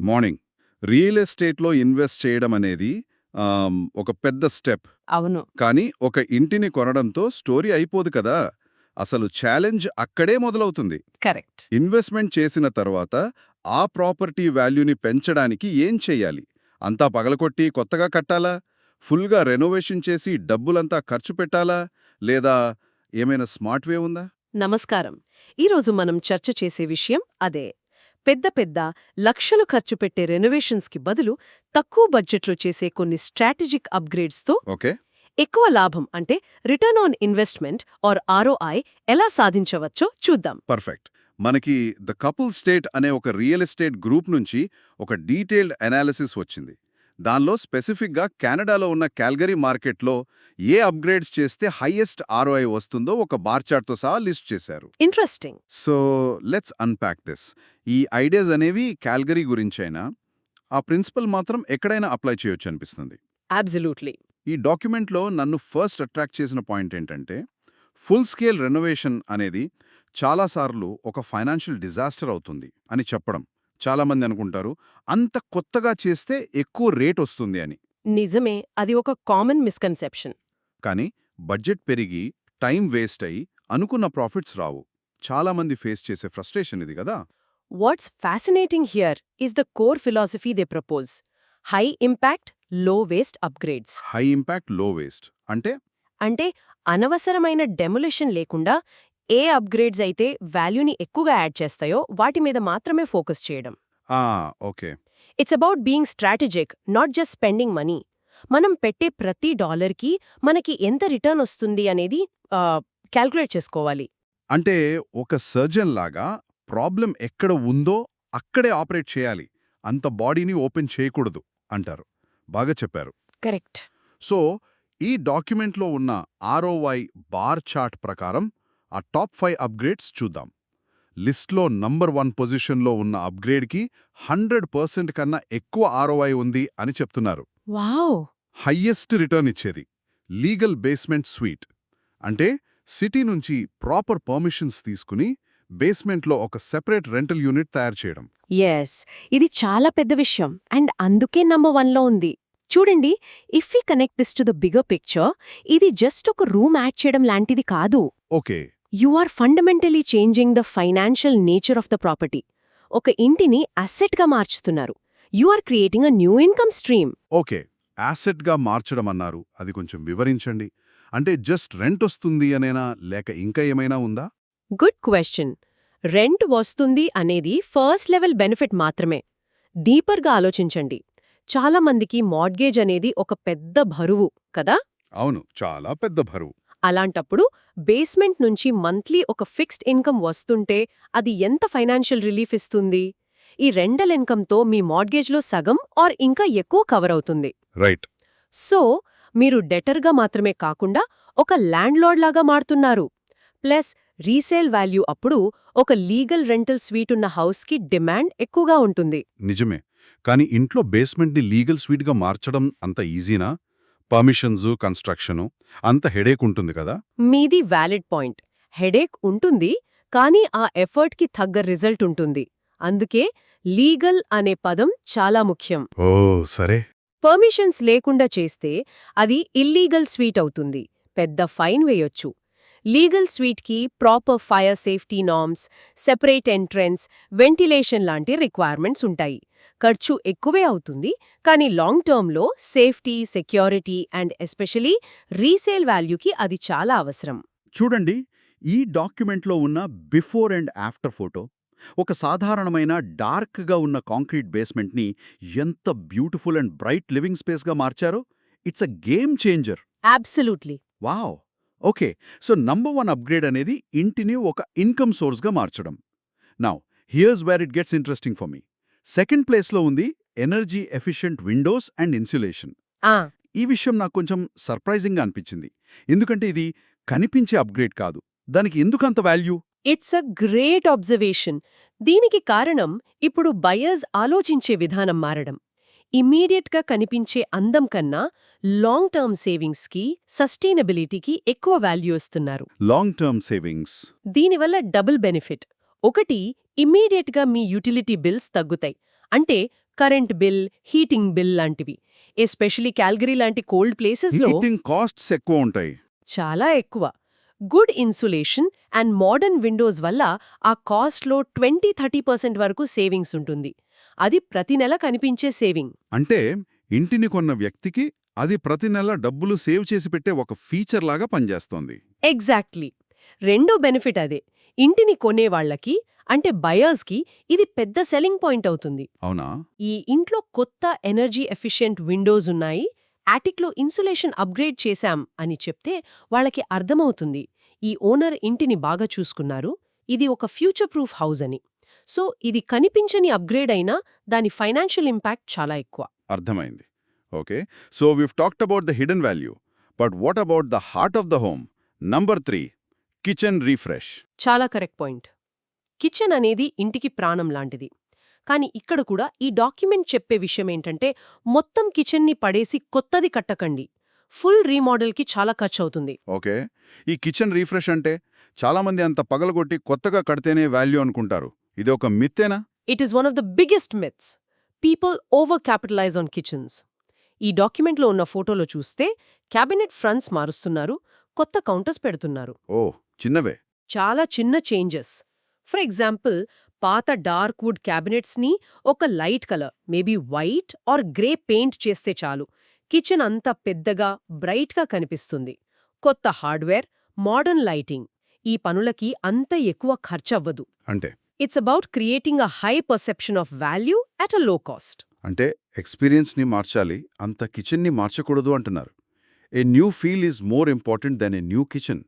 Morning. Real ఎస్టేట్లో invest చేయడం అనేది ఒక పెద్ద స్టెప్. అవును. కానీ ఒక ఇంటిని కొనడంతో స్టోరీ అయిపోదు కదా. అసలు ఛాలెంజ్ అక్కడే మొదలవుతుంది. కరెక్ట్. ఇన్వెస్ట్మెంట్ చేసిన తర్వాత ఆ ప్రాపర్టీ వాల్యూని పెంచడానికి ఏం చెయ్యాలి? అంతా పగలకొట్టి కొత్తగా కట్టాలా? ఫుల్గా రెనోవేషన్ చేసి డబ్బులంతా ఖర్చు పెట్టాలా? లేదా ఏమైనా స్మార్ట్ వే ఉందా? నమస్కారం. ఈరోజు మనం చర్చ చేసే విషయం అదే. పెద్ద పెద్ద లక్షలు ఖర్చు పెట్టే రెనోవేషన్స్కి బదులు తక్కువ బడ్జెట్లో చేసే కొన్ని స్ట్రాటజిక్ అప్గ్రేడ్స్తో ఓకే, ఎక్కువ లాభం అంటే return on investment or ROI ఎలా సాధించవచ్చో చూద్దాం. పర్ఫెక్ట్. మనకి ద కపుల్ స్టేట్ అనే ఒక రియల్ ఎస్టేట్ గ్రూప్ నుంచి ఒక డీటెయిల్డ్ అనాలిసిస్ వచ్చింది. దానిలో స్పెసిఫిక్గా కెనడాలో ఉన్న క్యాల్గరీ మార్కెట్లో ఏ అప్గ్రేడ్స్ చేస్తే హైయెస్ట్ ROI వస్తుందో ఒక బార్ చార్ట్తో సహా లిస్ట్ చేశారు. Interesting. So let's unpack this. ఈ ఐడియాస్ అనేవి క్యాల్గరీ గురించైనా ఆ ప్రిన్సిపల్ మాత్రం ఎక్కడైనా అప్లై చేయొచ్చు అనిపిస్తుంది. అబ్సల్యూట్లీ. ఈ డాక్యుమెంట్లో నన్ను ఫస్ట్ అట్రాక్ట్ చేసిన పాయింట్ ఏంటంటే ఫుల్ స్కేల్ రెనోవేషన్ అనేది చాలాసార్లు ఒక ఫైనాన్షియల్ డిజాస్టర్ అవుతుంది అని చెప్పడం. చాలామంది అనుకుంటారు అంత కొత్తగా చేస్తే ఎక్కువ రేట్ వస్తుంది అని. నిజమే, అది ఒక కామన్ మిస్కన్సెప్షన్. కానీ బడ్జెట్ పెరిగి టైం వేస్ట్ అయి అనుకున్న ప్రాఫిట్స్ రావు. చాలామంది ఫేస్ చేసే ఫ్రస్ట్రేషన్ ఇది కదా. What's fascinating here is the core philosophy they propose. High impact, low waste upgrades. High impact low waste అంటే అనవసరమైన డెమొలిషన్ లేకుండా ఏ అప్గ్రేడ్స్ అయితే వాల్యూని ఎక్కువగా యాడ్ చేస్తాయో వాటి మీద మాత్రమే ఫోకస్ చేయడం. Okay. It's about being strategic, not just spending money. మనం పెట్టే ప్రతి డాలర్కి మనకి ఎంత రిటర్న్ వస్తుంది అనేది క్యాల్కులేట్ చేసుకోవాలి. అంటే ఒక సర్జన్ లాగా ప్రాబ్లం ఎక్కడ ఉందో అక్కడే ఆపరేట్ చేయాలి. అంత బాడీని ఓపెన్ చేయకూడదు అంటారు. బాగా చెప్పారు. కరెక్ట్. సో ఈ డాక్యుమెంట్లో ఉన్న ROI బార్ చార్ట్ ప్రకారం ఆ టాప్ 5 అప్గ్రేడ్స్ చూద్దాం. లిస్ట్లో నంబర్ 1 పొజిషన్లో ఉన్న అప్గ్రేడ్కి 100% కన్నా ఎక్కువ ROI ఉంది అని చెప్తున్నారు. వావ్. హయ్యెస్ట్ రిటర్న్ ఇచ్చేది లీగల్ బేస్మెంట్ స్వీట్. అంటే సిటీ నుంచి ప్రాపర్ పర్మిషన్స్ తీసుకుని బేస్మెంట్లో ఒక సెపరేట్ రెంటల్ యూనిట్ తయారు చేయడం. ఎస్, ఇది చాలా పెద్ద విషయం అండ్ అందుకే నంబర్ 1లో ఉంది. చూడండి, if we connect this to the bigger picture, ఇది జస్ట్ ఒక రూమ్ యాడ్ చేయడం లాంటిది కాదు. Okay. You are fundamentally changing the financial nature of the property. ఒక ఇంటిని అసెట్గా మార్చుతున్నారు. You are creating a new income stream. Okay, యాసెట్గా మార్చడం అన్నారు. అది కొంచెం వివరించండి. అంటే జస్ట్ రెంట్ వస్తుంది అనేనా, లేక ఇంకా ఏమైనా ఉందా? Good question. రెంట్ వస్తుంది అనేది ఫస్ట్ లెవెల్ బెనిఫిట్ మాత్రమే. డీపర్గా ఆలోచించండి. చాలా మందికి మార్ట్గేజ్ అనేది ఒక పెద్ద బరువు కదా. అవును, చాలా పెద్ద బరువు. అలాంటప్పుడు బేస్మెంట్ నుంచి మంత్లీ ఒక ఫిక్స్డ్ ఇన్కమ్ వస్తుంటే అది ఎంత ఫైనాన్షియల్ రిలీఫ్ ఇస్తుంది? ఈ రెంటల్ ఇన్కమ్తో మీ మార్ట్గేజ్లో సగం ఆర్ ఇంకా ఎక్కువ కవర్ అవుతుంది. రైట్. సో మీరు డెటర్గా మాత్రమే కాకుండా ఒక ల్యాండ్లార్డ్ లాగా మారుతున్నారు. ప్లస్ రీసేల్ వాల్యూ అప్పుడు ఒక లీగల్ రెంటల్ స్వీట్ ఉన్న హౌస్కి డిమాండ్ ఎక్కువగా ఉంటుంది. నిజమే. కానీ ఇంట్లో బేస్మెంట్ని లీగల్ స్వీట్గా మార్చడం అంత ఈజీనా? పర్మిషన్సు, కన్స్ట్రక్షను అంత హెడేక్ ఉంటుంది కదా. మీది వ్యాలిడ్ పాయింట్. హెడేక్ ఉంటుంది, కానీ ఆ ఎఫర్ట్కి తగ్గ రిజల్ట్ ఉంటుంది. అందుకే లీగల్ అనే పదం చాలా ముఖ్యం. ఓ సరే. పర్మిషన్స్ లేకుండా చేస్తే అది ఇల్లీగల్ స్వీట్ అవుతుంది. పెద్ద ఫైన్ వేయొచ్చు. లీగల్ స్వీట్కి proper fire safety norms, separate entrance, ventilation లాంటి రిక్వైర్మెంట్స్ ఉంటాయి. ఖర్చు ఎక్కువే అవుతుంది, కానీ లాంగ్ టర్మ్లో safety, security and especially resale వాల్యూకి అది చాలా అవసరం. చూడండి, ఈ డాక్యుమెంట్లో ఉన్న బిఫోర్ అండ్ ఆఫ్టర్ ఫోటో ఒక సాధారణమైన డార్క్గా ఉన్న కాంక్రీట్ బేస్మెంట్ని ఎంత బ్యూటిఫుల్ అండ్ బ్రైట్ లివింగ్ స్పేస్గా మార్చారో. It's a game changer. Absolutely. Wow. Okay, so number 1 upgrade అనేది ఇంటిని ఒక ఇన్కమ్ సోర్స్గా మార్చడం. Now here's where it gets interesting for me. Second ప్లేస్లో ఉంది energy efficient windows and insulation. ఈ విషయం నాకు కొంచెం సర్ప్రైజింగ్గా అనిపించింది. ఎందుకంటే ఇది కనిపించే అప్గ్రేడ్ కాదు. దానికి ఎందుకంత value? It's a great observation. దీనికి కారణం ఇప్పుడు బయర్స్ ఆలోచించే విధానం మారడం. ఇమ్మీడియట్గా కనిపించే అందం కన్నా లాంగ్ టర్మ్ సేవింగ్స్కి, సస్టైనబిలిటీకి ఎక్కువ వాల్యూ ఇస్తున్నారు. Long term savings. దీనివల్ల డబుల్ బెనిఫిట్. ఒకటి, ఇమ్మీడియట్గా మీ యూటిలిటీ బిల్స్ తగ్గుతాయి. అంటే కరెంట్ బిల్, హీటింగ్ బిల్ లాంటివి. ఎస్పెషలీ క్యాల్గరీ లాంటి కోల్డ్ ప్లేసెస్లో హీటింగ్ కాస్ట్స్ ఎక్కువ ఉంటాయి. చాలా ఎక్కువ. Good insulation and modern Windows వల్ల ఆ కాస్ట్లో 20-30% వరకు సేవింగ్స్ ఉంటుంది. అది ప్రతి నెల కనిపించే సేవింగ్. అంటే ఇంటిని కొన్న వ్యక్తికి అది ప్రతి నెల డబ్బులు సేవ్ చేసి పెట్టే ఒక ఫీచర్ లాగా పనిచేస్తోంది. ఎగ్జాక్ట్లీ. రెండో బెనిఫిట్ అదే. ఇంటిని కొనేవాళ్లకి అంటే బయర్స్కి ఇది పెద్ద సెల్లింగ్ పాయింట్ అవుతుంది. అవునా? ఈ ఇంట్లో కొత్త ఎనర్జీ ఎఫిషియెంట్ విండోస్ ఉన్నాయి, యాటిక్లో ఇన్సులేషన్ అప్గ్రేడ్ చేశాం అని చెప్తే వాళ్ళకి అర్థమవుతుంది ఈ ఓనర్ ఇంటిని బాగా చూసుకున్నారు, ఇది ఒక ఫ్యూచర్ ప్రూఫ్ హౌస్ అని. సో ఇది కనిపించని అప్గ్రేడ్ అయినా దాని ఫైనాన్షియల్ ఇంపాక్ట్ చాలా ఎక్కువ. అర్థమైంది. Okay, so weave talked about the hidden value, but what about the heart of the home? Number 3, kitchen refresh. చాలా కరెక్ట్ పాయింట్. కిచెన్ అనేది ఇంటికి ప్రాణం లాంటిది. కానీ ఇక్కడ కూడా ఈ డాక్యుమెంట్ చెప్పే విషయమేంటంటే మొత్తం కిచెన్ని పడేసి కొత్తది కట్టకండి. ఫుల్ రీమోడల్కి చాలా ఖర్చు అవుతుంది. ఓకే, ఈ కిచెన్ రీఫ్రెష్ అంటే చాలామంది అంత పగలగొట్టి కొత్తగా కడితేనే వాల్యూ అనుకుంటారు. ఇది ఒక మిత్తేనా? It is one of the biggest myths. People over capitalize on kitchens. ఈ డాక్యుమెంట్లో ఉన్న ఫోటోలో చూస్తే క్యాబినెట్ ఫ్రంట్స్ మారుస్తున్నారు, కొత్త కౌంటర్స్ పెడుతున్నారు. ఓ, చిన్నవే. చాలా చిన్న చేంజెస్. ఫర్ ఎగ్జాంపుల్, పాత డార్క్ వుడ్ క్యాబినెట్స్ని ఒక light colour, maybe white or grey paint చేస్తే చాలు కిచెన్ అంత పెద్దగా, బ్రైట్గా కనిపిస్తుంది. కొత్త హార్డ్వేర్, మోడర్న్ లైటింగ్, ఈ పనులకి అంత ఎక్కువ ఖర్చవ్వదు. అంటే it's about creating a high perception of value at a low cost. అంటే ఎక్స్పీరియన్స్ని మార్చాలి, అంత కిచెన్ని మార్చకూడదు అంటున్నారు. A new feel is more important than a new kitchen.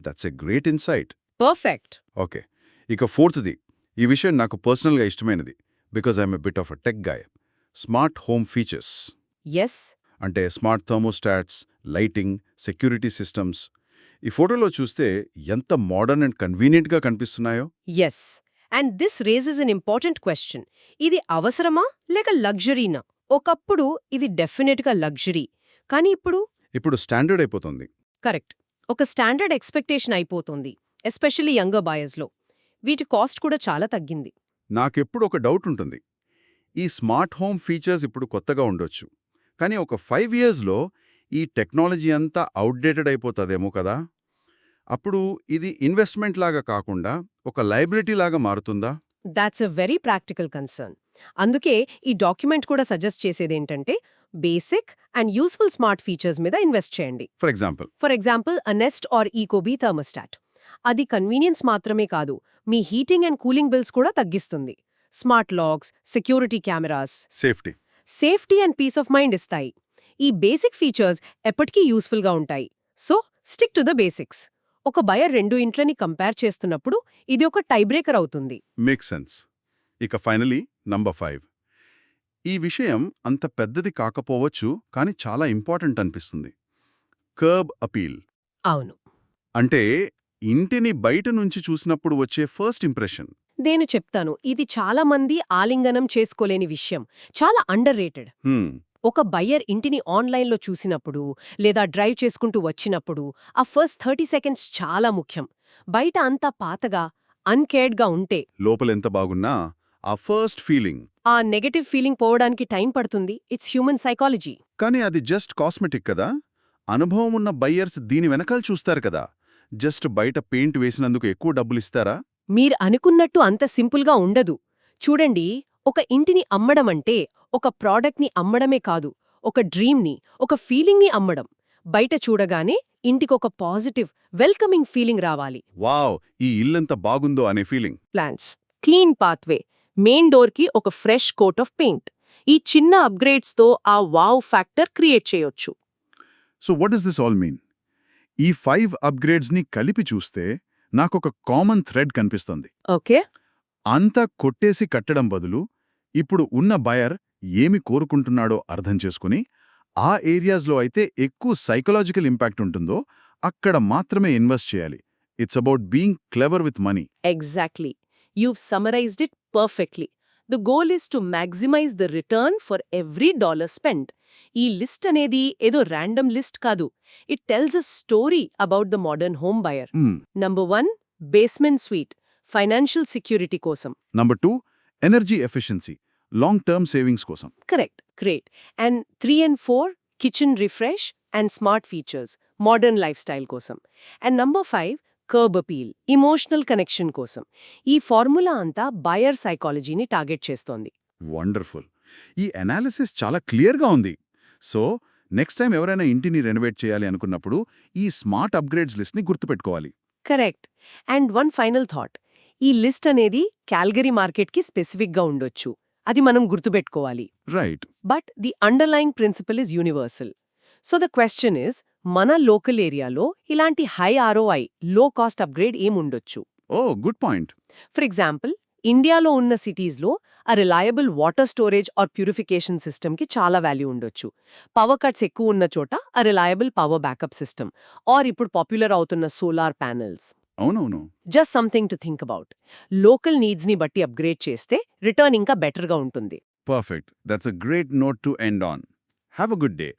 That's a great insight. Perfect. Okay, ఇక 4th, ఈ విషయం నాకు పర్సనల్గా ఇష్టమైనది, because I'm a bit of a tech guy. Smart home features. Yes. అంటే smart thermostats, lighting, security systems. ఈ ఫోటోలో చూస్తే ఎంత మోడర్న్ అండ్ కన్వీనియంట్గా కనిపిస్తున్నాయో. Yes. And this raises an important question. ఇది అవసరమా లేక లగ్జరీనా? ఒకప్పుడు ఇది డెఫినెట్గా లగ్జరీ, కానీ ఇప్పుడు స్టాండర్డ్ అయిపోతుంది. కరెక్ట్, ఒక స్టాండర్డ్ ఎక్స్పెక్టేషన్ అయిపోతుంది, ఎస్పెషల్లీ యంగర్ బాయర్స్లో. వీటి కాస్ట్ కూడా చాలా తగ్గింది. నాకెప్పుడు ఒక డౌట్ ఉంటుంది. ఈ స్మార్ట్ హోమ్ ఫీచర్స్ ఇప్పుడు కొత్తగా ఉండొచ్చు, కానీ ఒక 5 yearsలో ఈ టెక్నాలజీ అంతా అవుట్డేటెడ్ అయిపోతుందేమో కదా. అప్పుడు ఇది ఇన్వెస్ట్మెంట్ లాగా కాకుండా ఒక లయబిలిటీ లాగా మారుతుందా? That's a very practical concern. అందుకే ఈ డాక్యుమెంట్ కూడా సజెస్ట్ చేసేదేంటంటే basic and useful smart features మీద ఇన్వెస్ట్ చేయండి. For example a Nest or Ecobee thermostat. అది కన్వీనియన్స్ మాత్రమే కాదు, మీ హీటింగ్ అండ్ కూలింగ్ బిల్స్ కూడా తగ్గిస్తుంది. Smart locks, security cameras, safety and peace of mind ఇస్తాయి. ఈ బేసిక్ ఫీచర్స్ ఎప్పటికీ యూస్ఫుల్గా ఉంటాయి. So stick to the basics. ఒక బయర్ 2 ఇంట్లని కంపేర్ చేస్తున్నప్పుడు ఇది ఒక టైబ్రేకర్ అవుతుంది. Make sense. ఇక ఫైనలీ నంబర్ 5. ఈ విషయం అంత పెద్దది కాకపోవచ్చు, కానీ చాలా ఇంపార్టెంట్ అనిపిస్తుంది. Curb appeal. అవును. అంటే ఇంటిని బయట నుంచి చూసినప్పుడు వచ్చే ఫస్ట్ ఇంప్రెషన్. నేను చెప్తాను, ఇది చాలా మంది ఆలింగనం చేసుకోలేని విషయం, చాలా అండర్ రేటెడ్. ఒక బయ్యర్ ఇంటిని ఆన్లైన్లో చూసినప్పుడు లేదా డ్రైవ్ చేసుకుంటూ వచ్చినప్పుడు ఆ ఫస్ట్ 30 seconds చాలా ముఖ్యం. బయట అంతా పాతగా, అన్కేర్డ్గా ఉంటే లోపలెంత బాగున్నా ఆ ఫస్ట్ ఫీలింగ్, ఆ నెగటివ్ ఫీలింగ్ పోవడానికి టైం పడుతుంది. It's human psychology. కానీ అది జస్ట్ కాస్మెటిక్ కదా. అనుభవం ఉన్న బయ్యర్స్ దీని వెనకాల చూస్తారు కదా. జస్ట్ బయట పెయింట్ వేసినందుకు ఎక్కువ డబ్బులిస్తారా? మీరు అనుకున్నట్టు అంత సింపుల్గా ఉండదు. చూడండి, ఒక ఇంటిని అమ్మడమంటే ఒక ప్రోడక్ట్ని అమ్మడమే కాదు, ఒక డ్రీమ్ని, ఒక ఫీలింగ్ని అమ్మడం. బయట చూడగానే ఇంటికొక పాజిటివ్, వెల్కమింగ్ ఫీలింగ్ రావాలి. వావ్, ఈ ఇల్లెంత బాగుందో అనే feeling. Plans, clean pathway, main డోర్కి ఒక ఫ్రెష్ కోట్ ఆఫ్ పెయింట్. ఈ చిన్న అప్గ్రేడ్స్తో ఆ వావ్ ఫ్యాక్టర్ క్రియేట్ చేయొచ్చు. So what does this all mean? ఈ 5 అప్గ్రేడ్స్ని కలిపి చూస్తే నాకొక కామన్ థ్రెడ్ కనిపిస్తుంది. ఓకే. అంతా కొట్టేసి కట్టడం బదులు ఇప్పుడు ఉన్న బయర్ ఏమి కోరుకుంటున్నాడో అర్థం చేసుకుని, ఆ ఏరియాస్లో అయితే ఎక్కువ సైకలాజికల్ ఇంపాక్ట్ ఉంటుందో అక్కడ మాత్రమే ఇన్వెస్ట్ చేయాలి. It's about being clever with money. Exactly. You've summarized it perfectly. The goal is to maximize the return for every dollar spent. ఈ లిస్ట్ అనేది ఏదో ర్యాండమ్ లిస్ట్ కాదు. It tells a story about the modern home buyer. Number 1, basement suite, financial security కోసం. Number 2, energy efficiency, long term savings కోసం. Correct, great. And 3 and 4 kitchen refresh and smart features, modern lifestyle కోసం. And number 5 curb appeal, emotional connection కోసం. ఈ formula అంతా buyer సైకాలజీని target చేస్తోంది. Wonderful. ఈ analysis చాలా క్లియర్గా ఉంది. సో నెక్స్ట్ టైం ఎవరైనా ఇంటిని రెనోవేట్ చేయాలి అనుకున్నప్పుడు ఈ స్మార్ట్ అప్గ్రేడ్స్ లిస్ట్ని గుర్తుపెట్టుకోవాలి. Correct. And one final thought, ఈ లిస్ట్ అనేది క్యాల్గరీ మార్కెట్కి స్పెసిఫిక్గా ఉండొచ్చు, అది మనం గుర్తుపెట్టుకోవాలి. Right. But the underlying principle is universal. So the question is, మన లోకల్ ఏరియాలో ఇలాంటి high ROI, low cost upgrade ఏముండొచ్చు? Oh good point. For example, ఇండియాలో ఉన్న సిటీస్లో ఆ reliable water storage or purification సిస్టమ్కి చాలా వాల్యూ ఉండొచ్చు. పవర్ కట్స్ ఎక్కువ ఉన్న చోట ఆ reliable power backup system, or ఇప్పుడు పాపులర్ అవుతున్న సోలార్ ప్యానెల్స్. అవునవును. Just something to think about. Local నీడ్స్ని బట్టి అప్గ్రేడ్ చేస్తే రిటర్న్ ఇంకా బెటర్గా ఉంటుంది. Perfect. That's a great note to end on. Have a good day.